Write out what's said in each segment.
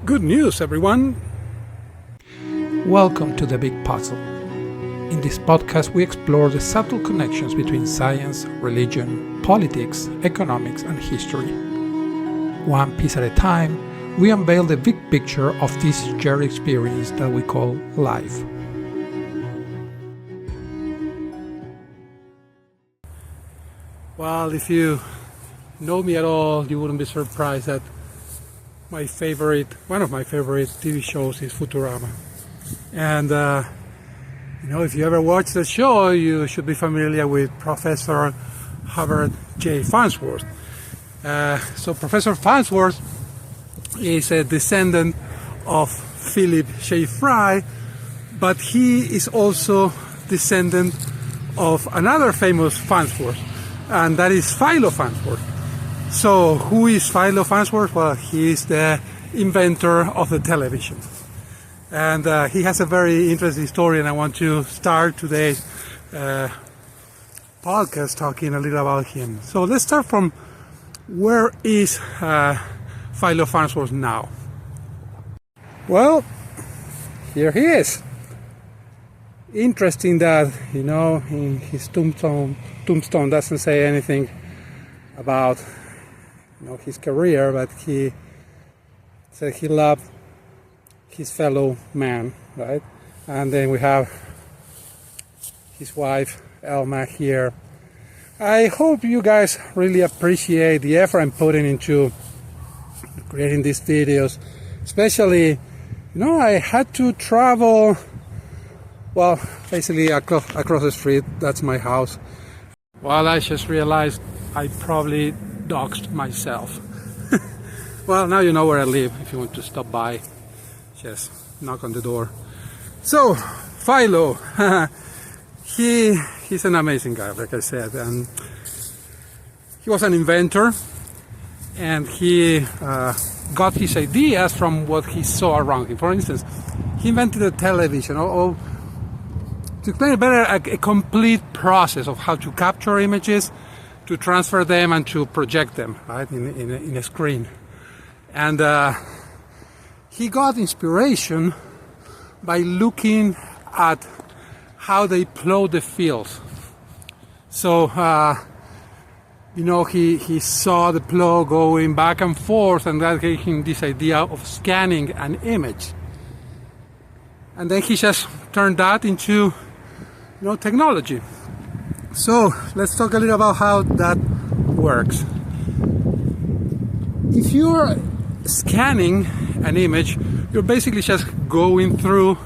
Good news, everyone! Welcome to The Big Puzzle. In this podcast, we explore the subtle connections between science, religion, politics, economics, and history. One piece at a time, we unveil the big picture of this shared experience that we call life. Well, if you know me at all, you wouldn't be surprised that one of my favorite TV shows is Futurama. And, if you ever watch the show, you should be familiar with Professor Herbert J. Farnsworth. So Professor Farnsworth is a descendant of Philip J. Fry, but he is also descendant of another famous Farnsworth, and that is Philo Farnsworth. So who is Philo Farnsworth? Well, he is the inventor of the television. And he has a very interesting story, and I want to start today's podcast talking a little about him. So let's start from where is Philo Farnsworth now? Well, here he is. Interesting that, in his tombstone doesn't say anything about his career, but he said he loved his fellow man, right? And then we have his wife Elma here. I hope you guys really appreciate the effort I'm putting into creating these videos, especially I had to travel, well, basically across the street. That's my house. Well, I just realized I probably doxed myself. Well, now you know where I live. If you want to stop by, just knock on the door. So, Philo, he's an amazing guy, like I said, and he was an inventor, and he got his ideas from what he saw around him. For instance, he invented a television, or to explain it better, a complete process of how to capture images, to transfer them, and to project them, right, in a screen. And he got inspiration by looking at how they plot the fields. So, he saw the plot going back and forth, and that gave him this idea of scanning an image. And then he just turned that into, technology. So, let's talk a little about how that works. If you're scanning an image, you're basically just going through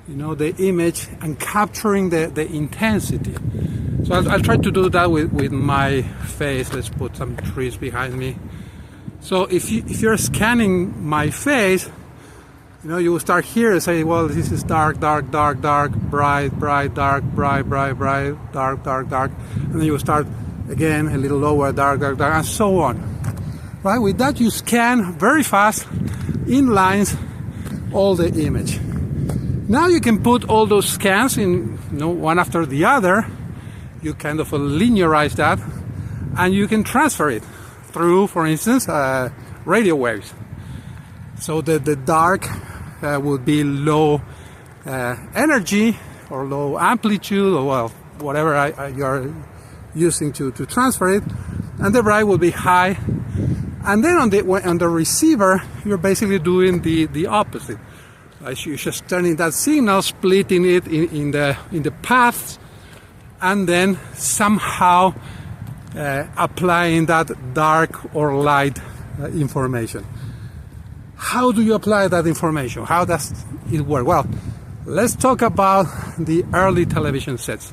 the image and capturing the intensity. So I'll try to do that with my face. Let's put some trees behind me. So if you're scanning my face, you will start here and say, well, this is dark, dark, dark, dark, bright, bright, dark, bright, bright, bright, dark, dark, dark, and then you will start again a little lower, dark, dark, dark, and so on. Right? With that, you scan very fast in lines all the image. Now you can put all those scans in, one after the other. You kind of linearize that, and you can transfer it through, for instance, radio waves. So the dark would be low energy or low amplitude, or whatever you're using to transfer it, and the bright will be high. And then on the receiver, you're basically doing the opposite. You're just turning that signal, splitting it in the paths, and then somehow applying that dark or light information. How do you apply that information? How does it work? Well, let's talk about the early television sets.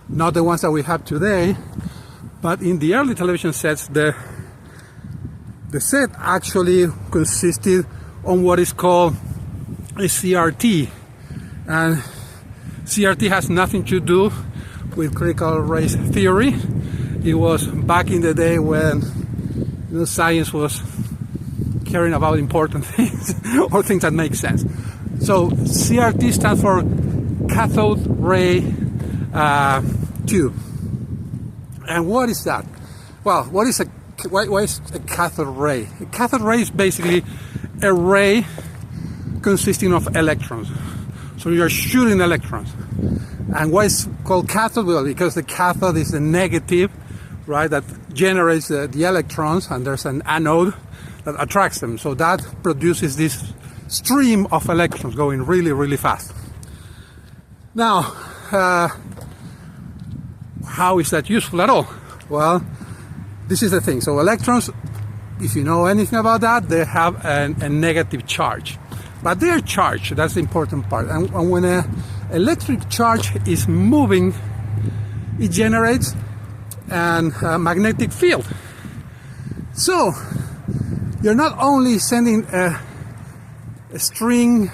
Not the ones that we have today, but in the early television sets, the set actually consisted on what is called a CRT. And CRT has nothing to do with critical race theory. It was back in the day when science was caring about important things or things that make sense. So CRT stands for cathode ray tube. And what is that? Well, what is a cathode ray? A cathode ray is basically a ray consisting of electrons. So you're shooting electrons. And why it's called cathode? Well, because the cathode is the negative, right, that generates the electrons, and there's an anode that attracts them. So that produces this stream of electrons going really, really fast. Now, how is that useful at all? Well, this is the thing. So electrons, if you know anything about that, they have a negative charge. But they're charged, that's the important part. And when an electric charge is moving, it generates a magnetic field. So, you're not only sending a string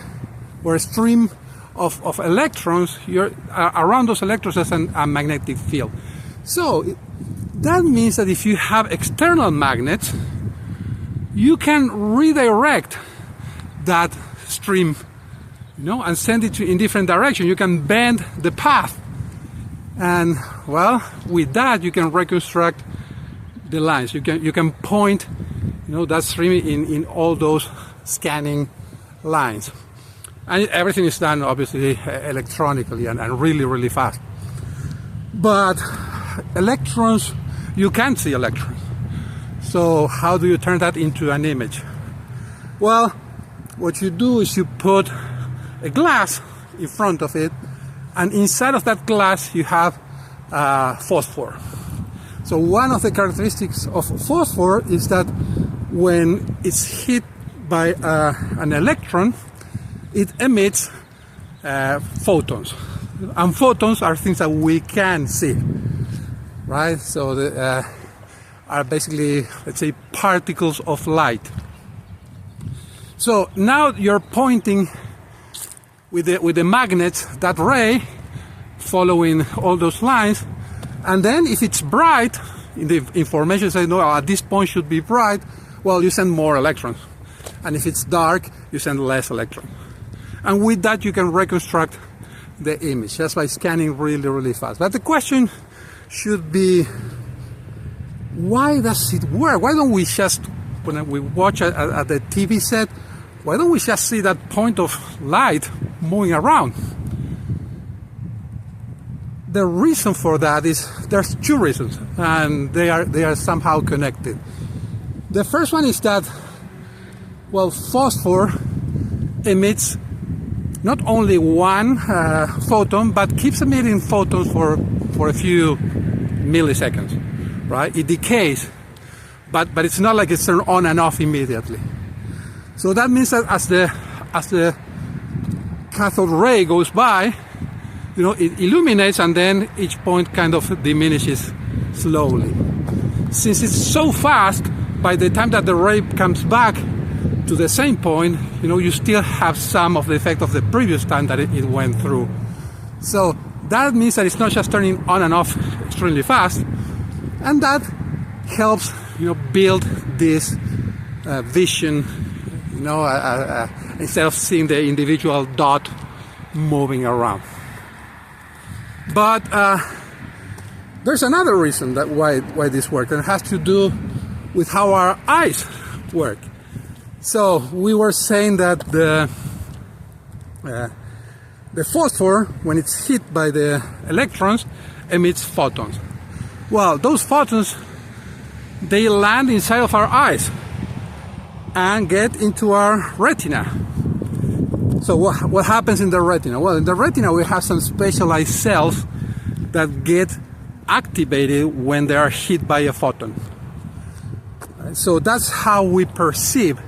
or a stream of electrons, you're around those electrons there's a magnetic field. So, that means that if you have external magnets, you can redirect that stream, and send it in different direction. You can bend the path, and well, with that you can reconstruct the lines. You can point, that stream in all those scanning lines, and everything is done obviously electronically and really, really fast. But electrons, you can't see electrons. So how do you turn that into an image? Well, what you do is you put a glass in front of it, and inside of that glass you have phosphor. So one of the characteristics of phosphor is that when it's hit by an electron, it emits photons. And photons are things that we can see, right? So they are basically, let's say, particles of light. So now you're pointing with the magnet, that ray, following all those lines, and then if it's bright, the information says, no, at this point should be bright, well, you send more electrons. And if it's dark, you send less electrons. And with that, you can reconstruct the image just by scanning really, really fast. But the question should be, why does it work? Why don't we just, when we watch at the TV set, why don't we just see that point of light moving around? The reason for that is there's two reasons, and they are somehow connected. The first one is that, well, phosphor emits not only one photon, but keeps emitting photons for a few milliseconds, right? It decays, but it's not like it's turned on and off immediately. So that means that as the cathode ray goes by, it illuminates, and then each point kind of diminishes slowly. Since it's so fast, by the time that the ray comes back to the same point, you still have some of the effect of the previous time that it went through. So that means that it's not just turning on and off extremely fast, and that helps, build this vision, instead of seeing the individual dot moving around. But there's another reason that why this works, and it has to do with how our eyes work. So we were saying that the phosphor, when it's hit by the electrons, emits photons. Well, those photons, they land inside of our eyes and get into our retina. So what happens in the retina? Well, in the retina we have some specialized cells that get activated when they are hit by a photon. So that's how we perceive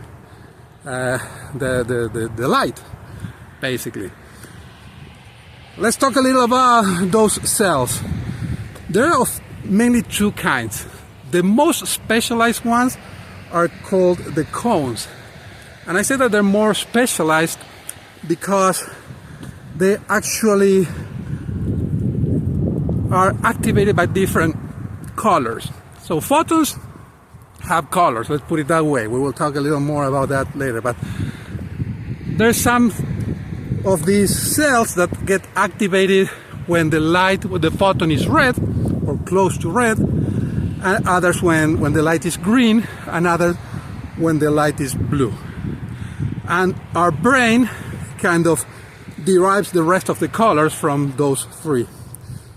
the light, basically. Let's talk a little about those cells. There are mainly two kinds. The most specialized ones are called the cones. And I say that they're more specialized because they actually are activated by different colors. So photons have colors, let's put it that way. We will talk a little more about that later. But there's some of these cells that get activated when the photon is red or close to red, and others when the light is green, and others when the light is blue. And our brain kind of derives the rest of the colors from those three.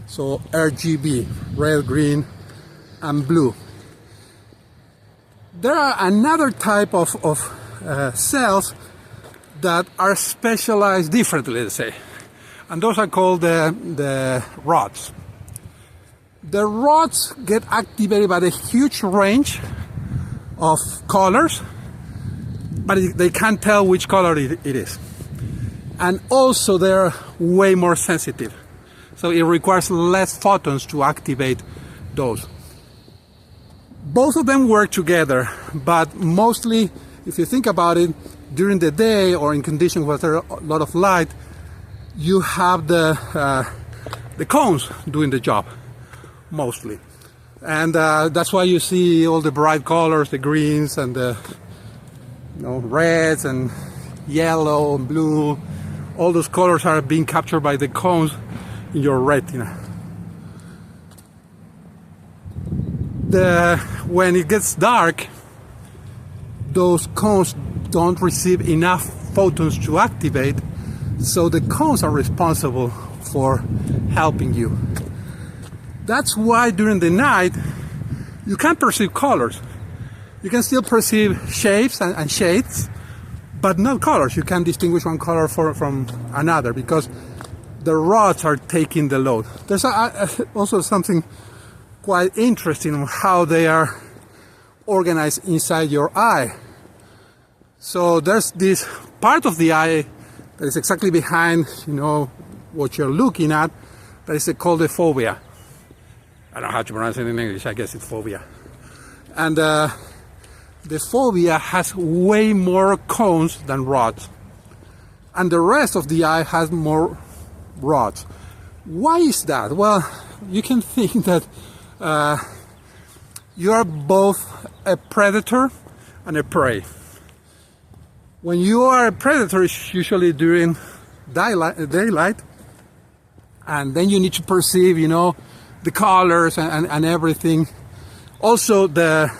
So RGB, red, green, and blue. There are another type of cells that are specialized differently, let's say. And those are called the rods. The rods get activated by the huge range of colors, but they can't tell which color it is. And also they're way more sensitive. So it requires less photons to activate those. Both of them work together, but mostly, if you think about it, during the day or in conditions where there's a lot of light, you have the cones doing the job, mostly. And that's why you see all the bright colors, the greens and the reds and yellow and blue. All those colors are being captured by the cones in your retina. When it gets dark, those cones don't receive enough photons to activate, so the cones are responsible for helping you. That's why during the night you can't perceive colors. You can still perceive shapes and shades, but not colors. You can't distinguish one color from another because the rods are taking the load. There's also something quite interesting on how they are organized inside your eye. So there's this part of the eye that is exactly behind, what you're looking at, that is called the fovea. I don't know how to pronounce it in English. I guess it's fovea. And the fovea has way more cones than rods. And the rest of the eye has more rods. Why is that? Well, you can think that you are both a predator and a prey. When you are a predator, it's usually during daylight, and then you need to perceive, the colors and everything. Also, the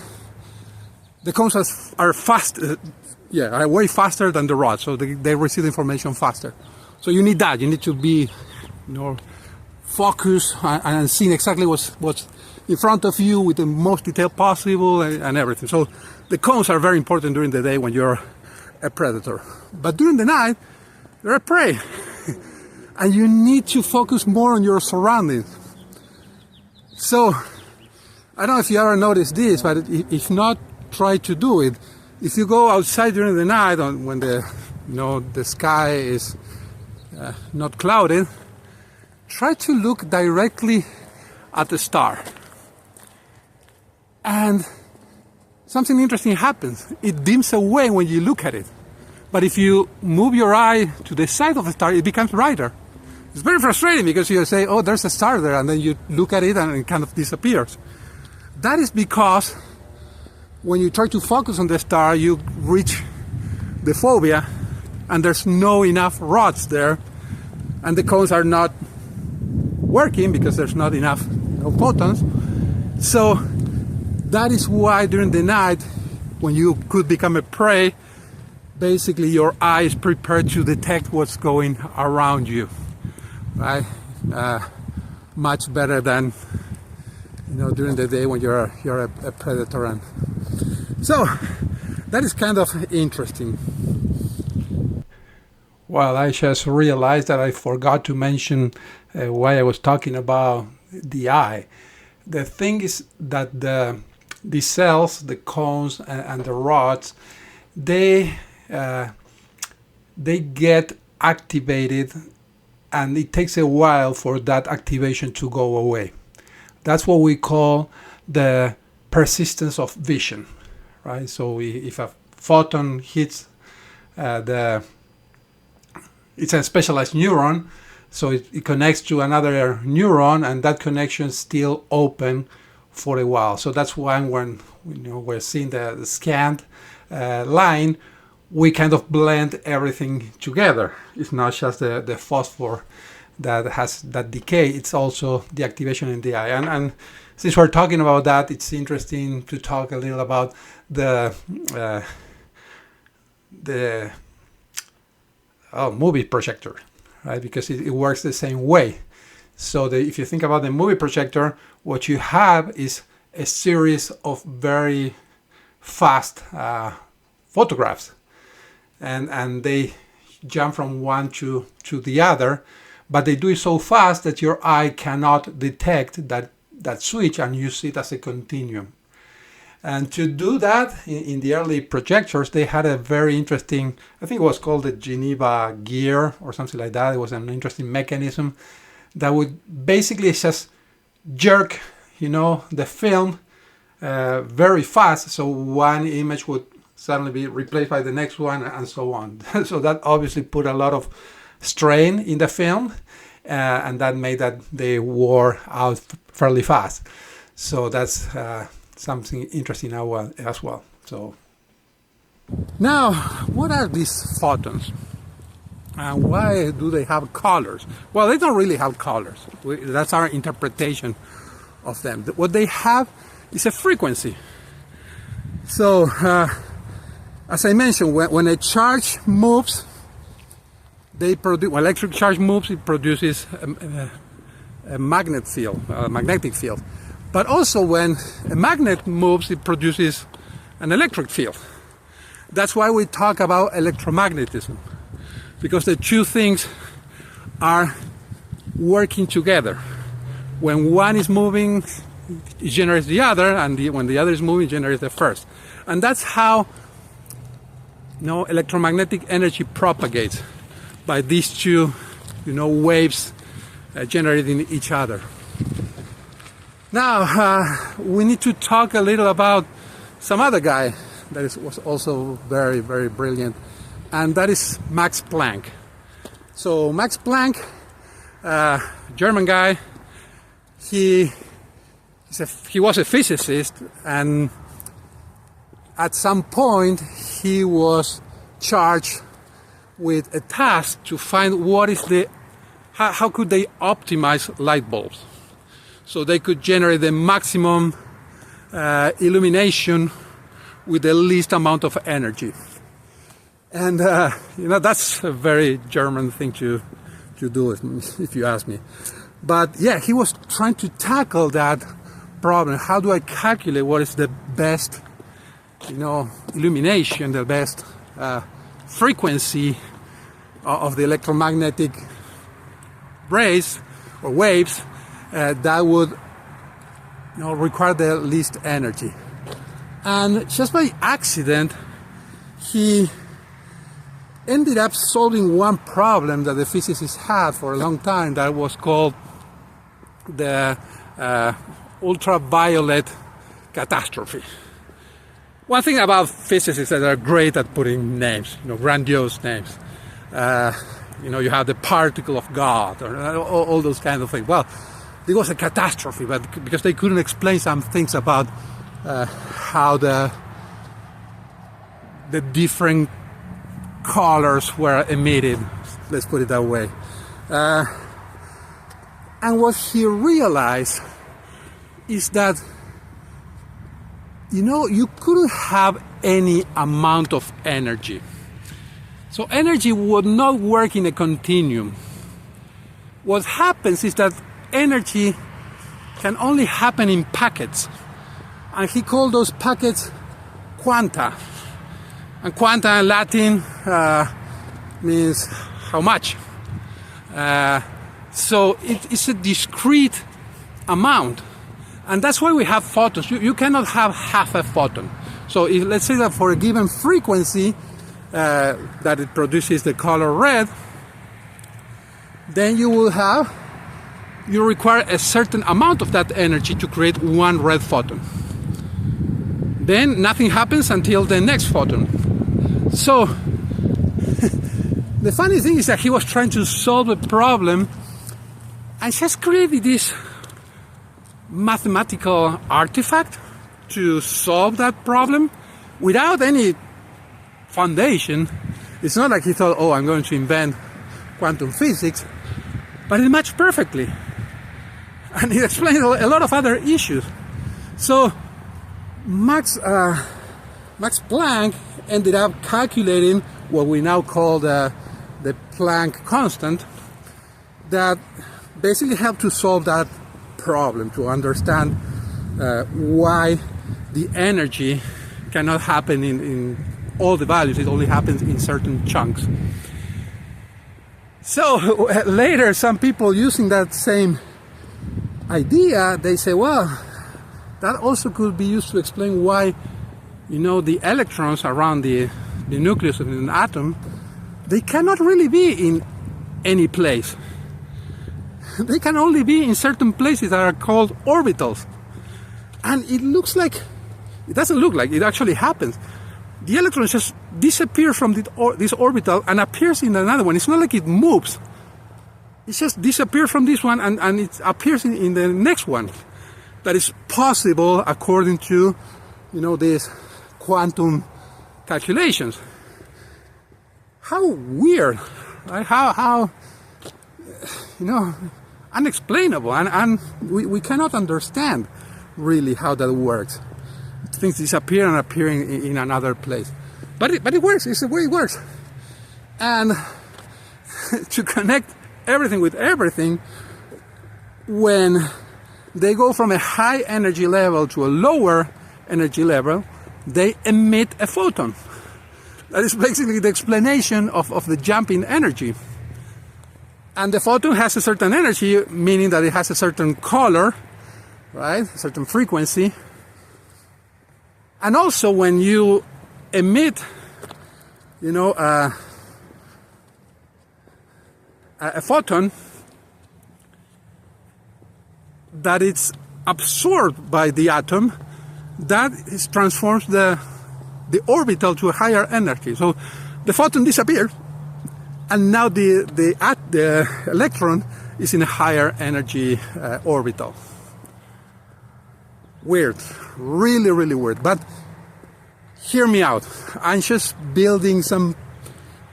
cones are fast, are way faster than the rods, so they receive information faster. So you need that. You need to be, focused and seeing exactly what's in front of you with the most detail possible and everything. So the cones are very important during the day when you're a predator. But during the night, you're a prey. And you need to focus more on your surroundings. So, I don't know if you ever noticed this, but if not, try to do it. If you go outside during the night when the sky is not clouded, try to look directly at the star. And something interesting happens. It dims away when you look at it. But if you move your eye to the side of the star, it becomes brighter. It's very frustrating because you say, oh, there's a star there, and then you look at it and it kind of disappears. That is because when you try to focus on the star, you reach the fovea, and there's no enough rods there, and the cones are not working because there's not enough photons. So that is why during the night, when you could become a prey, basically your eye is prepared to detect what's going around you, right? Much better than during the day when you're a predator. And so that is kind of interesting. Well, I just realized that I forgot to mention why I was talking about the eye. The thing is that the cells, the cones and the rods, they get activated, and it takes a while for that activation to go away. That's what we call the persistence of vision, right? So if a photon hits it's a specialized neuron, so it connects to another neuron, and that connection is still open for a while. So that's why when we're seeing the scanned line, we kind of blend everything together. It's not just the phosphor that has that decay, it's also the activation in the eye. And since we're talking about that, it's interesting to talk a little about the movie projector, right? Because it works the same way. So if you think about the movie projector, what you have is a series of very fast photographs, and they jump from one to the other, but they do it so fast that your eye cannot detect that switch, and you see it as a continuum. And to do that, in the early projectors, they had a very interesting, I think it was called the Geneva gear or something like that. It was an interesting mechanism that would basically just jerk, the film very fast. So one image would suddenly be replaced by the next one and so on. So that obviously put a lot of strain in the film, and that made that they wore out fairly fast. So that's something interesting now as well. So now, what are these photons? And why do they have colors? Well, they don't really have colors. That's our interpretation of them. What they have is a frequency. So, as I mentioned, when a charge moves, when electric charge moves, it produces a magnetic field. But also when a magnet moves, it produces an electric field. That's why we talk about electromagnetism, because the two things are working together. When one is moving, it generates the other, and when the other is moving, it generates the first. And that's how electromagnetic energy propagates, by these two waves generating each other. Now, we need to talk a little about some other guy that was also very, very brilliant, and that is Max Planck. So Max Planck, German guy, he was a physicist, and at some point he was charged with a task to find how could they optimize light bulbs, so they could generate the maximum illumination with the least amount of energy. And that's a very German thing to do, if you ask me. But yeah, he was trying to tackle that problem. How do I calculate what is the best illumination, the best frequency of the electromagnetic rays or waves that would require the least energy. And just by accident, he ended up solving one problem that the physicists had for a long time, that was called the ultraviolet catastrophe. One thing about physicists is that they're great at putting names, grandiose names. You have the particle of God, or all those kind of things. Well, it was a catastrophe, but because they couldn't explain some things about how the different colors were emitted, let's put it that way. And what he realized is that you couldn't have any amount of energy. So energy would not work in a continuum. What happens is that energy can only happen in packets. And he called those packets quanta. And quanta in Latin means how much. So it's a discrete amount. And that's why we have photons. You cannot have half a photon. So let's say that for a given frequency that it produces the color red, then you require a certain amount of that energy to create one red photon. Then nothing happens until the next photon. So the funny thing is that he was trying to solve a problem and just created this mathematical artifact to solve that problem without any foundation. It's not like he thought, I'm going to invent quantum physics, but it matched perfectly. And it explained a lot of other issues. So Max Planck ended up calculating what we now call the the Planck constant, that basically help to solve that problem, to understand why the energy cannot happen in all the values. It only happens in certain chunks. So later, some people using that same idea, they say, well, that also could be used to explain why, the electrons around the nucleus of an atom, they cannot really be in any place. They can only be in certain places that are called orbitals. And it doesn't look like, it actually happens. The electron just disappears from this orbital and appears in another one. It's not like it moves. It just disappears from this one and it appears in the next one. That is possible according to, these quantum calculations. How weird, right? How unexplainable, and we cannot understand really how that works. Things disappear and appear in another place, but it works. It's the way it works. And to connect everything with everything, when they go from a high energy level to a lower energy level, they emit a photon. That is basically the explanation of the jump in energy. And the photon has a certain energy, meaning that it has a certain color, right? A certain frequency. And also when you emit, a photon, that it's absorbed by the atom, that transforms the orbital to a higher energy. So the photon disappears, and now the electron is in a higher energy orbital. Weird, really, really weird. But hear me out. I'm just building some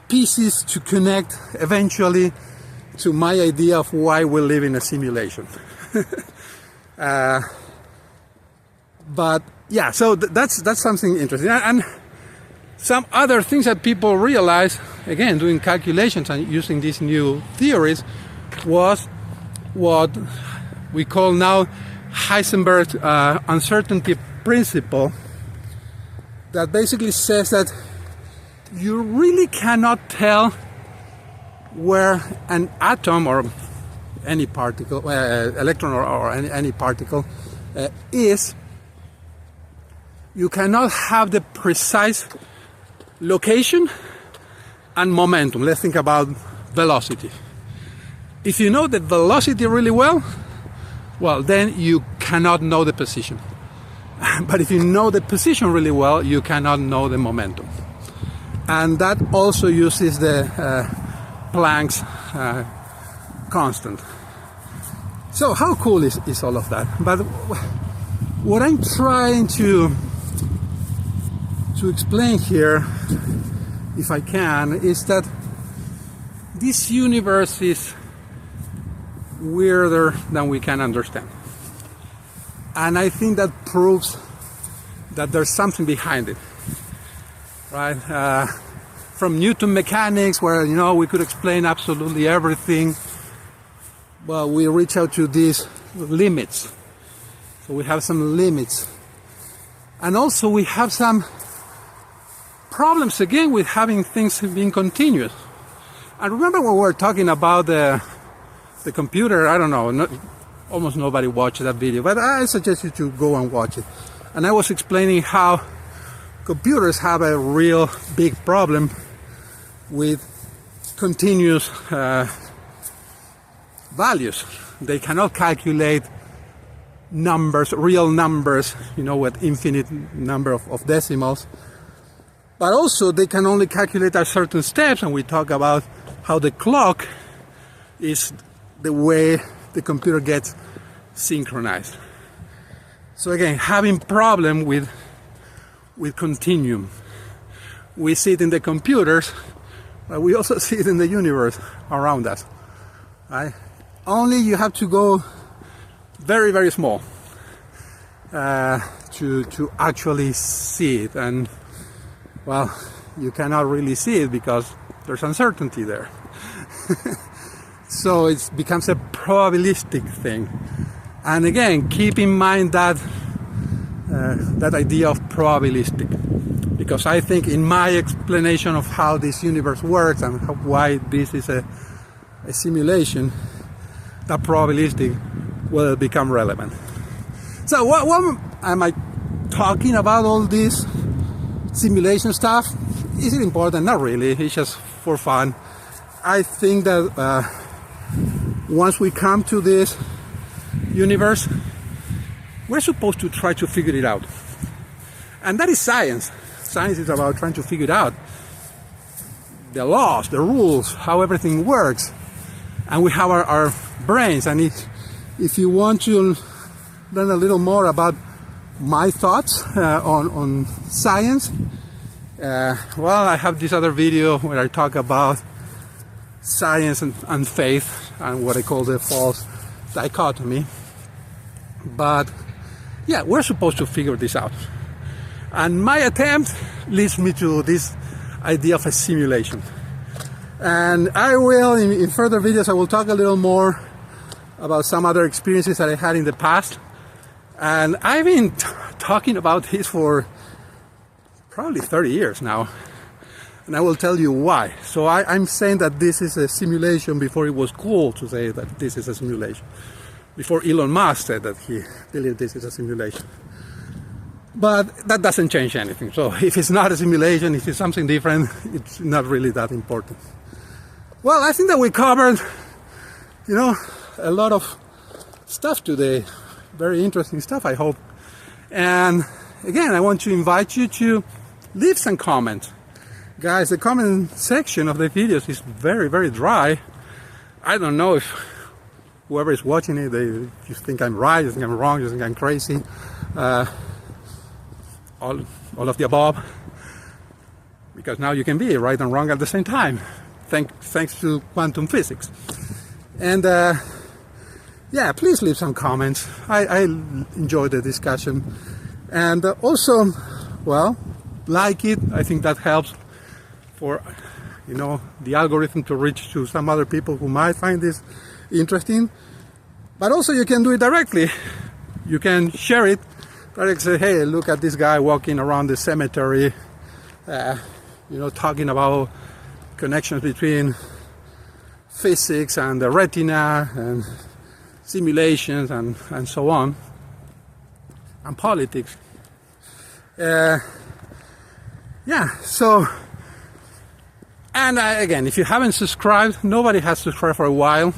pieces to connect eventually to my idea of why we live in a simulation. But yeah, so that's something interesting. And some other things that people realize, again, doing calculations and using these new theories, was what we call now Heisenberg's uncertainty principle, that basically says that you really cannot tell where an atom or any particle, electron or any particle is. You cannot have the precise location and momentum. Let's think about velocity. If you know the velocity really well, then you cannot know the position. But if you know the position really well, you cannot know the momentum. And that also uses the Planck's constant. So how cool is all of that? But what I'm trying to explain here, if I can, is that this universe is weirder than we can understand. And I think that proves that there's something behind it, right? From Newton mechanics, where, we could explain absolutely everything, well, we reach out to these limits. So we have some limits. And also we have some problems again with having things being continuous. I remember when we were talking about the computer, I don't know, almost nobody watched that video, but I suggest you to go and watch it. And I was explaining how computers have a real big problem with continuous values. They cannot calculate numbers, real numbers, with infinite number of decimals. But also they can only calculate at certain steps, and we talk about how the clock is the way the computer gets synchronized. So again, having problem with continuum. We see it in the computers, but we also see it in the universe around us. Right? Only you have to go very, very small to actually see it. And well, you cannot really see it because There's uncertainty there. So it becomes a probabilistic thing. And again, keep in mind that that idea of probabilistic, because I think in my explanation of how this universe works and why this is a simulation, that probabilistic will become relevant. So what am I talking about all this simulation stuff? Is it important? Not really. It's just for fun. I think that once we come to this universe, we're supposed to try to figure it out. And that is science. Science is about trying to figure it out. The laws, the rules, how everything works. And we have our brains. And if you want to learn a little more about my thoughts on science, well, I have this other video where I talk about science and faith and what I call the false dichotomy. But yeah, we're supposed to figure this out. And my attempt leads me to this idea of a simulation. And I will, in further videos, I will talk a little more about some other experiences that I had in the past. And I've been talking about this for probably 30 years now. And I will tell you why. So I'm saying that this is a simulation before it was cool to say that this is a simulation. Before Elon Musk said that he believed this is a simulation. But that doesn't change anything. So if it's not a simulation, if it's something different, it's not really that important. Well, I think that we covered, a lot of stuff today. Very interesting stuff, I hope. And again, I want to invite you to leave some comments. Guys, the comment section of the videos is very, very dry. I don't know if whoever is watching it, you think I'm right, you think I'm wrong, you think I'm crazy. All of the above. Because now you can be right and wrong at the same time. Thanks to quantum physics. And yeah, please leave some comments. I enjoy the discussion. And also, well, like it. I think that helps for, the algorithm to reach to some other people who might find this interesting. But also you can do it directly. You can share it. Directly say, hey, look at this guy walking around the cemetery, talking about connections between physics and the retina and simulations and so on, and politics. So, and again, if you haven't subscribed, nobody has subscribed for a while,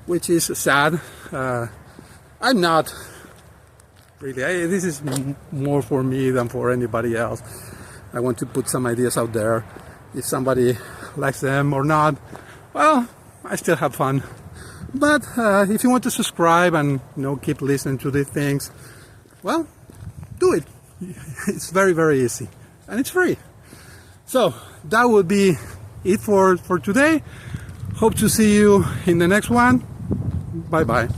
which is sad. I'm not really, this is more for me than for anybody else. I want to put some ideas out there. If somebody likes them or not, well, I still have fun. But if you want to subscribe and keep listening to these things, well, do it. It's very, very easy. And it's free. So that would be it for today. Hope to see you in the next one. Bye-bye.